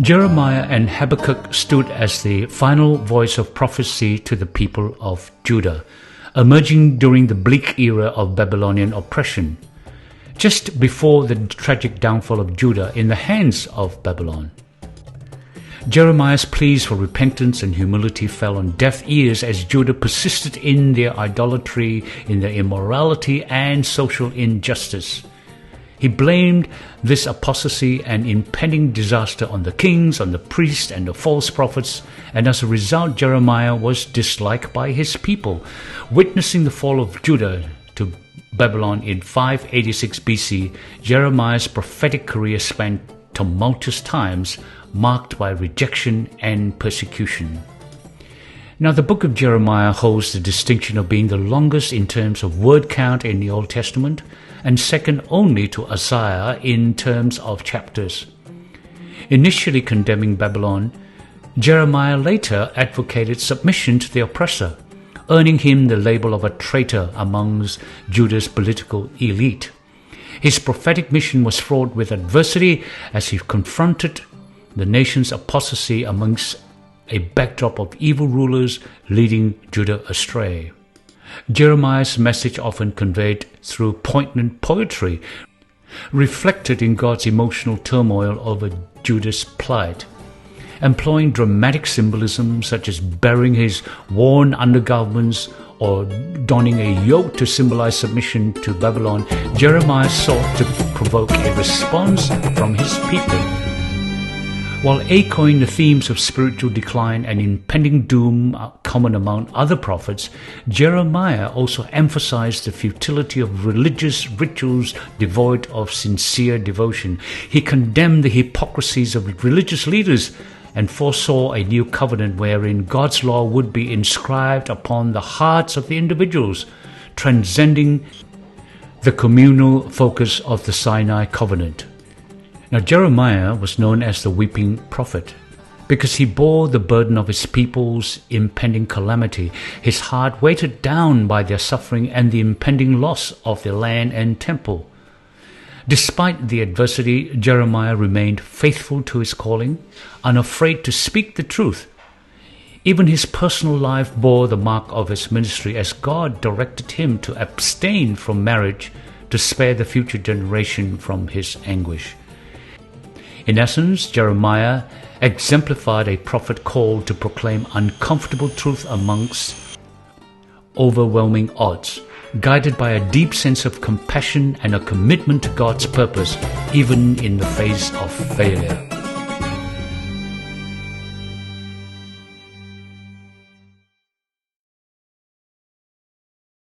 Jeremiah and Habakkuk stood as the final voice of prophecy to the people of Judah, emerging during the bleak era of Babylonian oppression, just before the tragic downfall of Judah in the hands of Babylon. Jeremiah's pleas for repentance and humility fell on deaf ears as Judah persisted in their idolatry, in their immorality and social injustice. He blamed this apostasy and impending disaster on the kings, on the priests and the false prophets, and as a result Jeremiah was disliked by his people. Witnessing the fall of Judah to Babylon in 586 BC, Jeremiah's prophetic career spanned tumultuous times marked by rejection and persecution. Now, the book of Jeremiah holds the distinction of being the longest in terms of word count in the Old Testament and second only to Isaiah in terms of chapters. Initially condemning Babylon, Jeremiah later advocated submission to the oppressor, earning him the label of a traitor amongst Judah's political elite. His prophetic mission was fraught with adversity as he confronted the nation's apostasy amongst a backdrop of evil rulers leading Judah astray. Jeremiah's message, often conveyed through poignant poetry, reflected in God's emotional turmoil over Judah's plight. Employing dramatic symbolism such as burying his worn undergarments or donning a yoke to symbolize submission to Babylon, Jeremiah sought to provoke a response from his people. While echoing the themes of spiritual decline and impending doom common among other prophets, Jeremiah also emphasized the futility of religious rituals devoid of sincere devotion. He condemned the hypocrisies of religious leaders and foresaw a new covenant wherein God's law would be inscribed upon the hearts of the individuals, transcending the communal focus of the Sinai covenant. Now, Jeremiah was known as the weeping prophet because he bore the burden of his people's impending calamity, his heart weighted down by their suffering and the impending loss of their land and temple. Despite the adversity, Jeremiah remained faithful to his calling, unafraid to speak the truth. Even his personal life bore the mark of his ministry as God directed him to abstain from marriage to spare the future generation from his anguish. In essence, Jeremiah exemplified a prophet called to proclaim uncomfortable truth amongst overwhelming odds, guided by a deep sense of compassion and a commitment to God's purpose, even in the face of failure.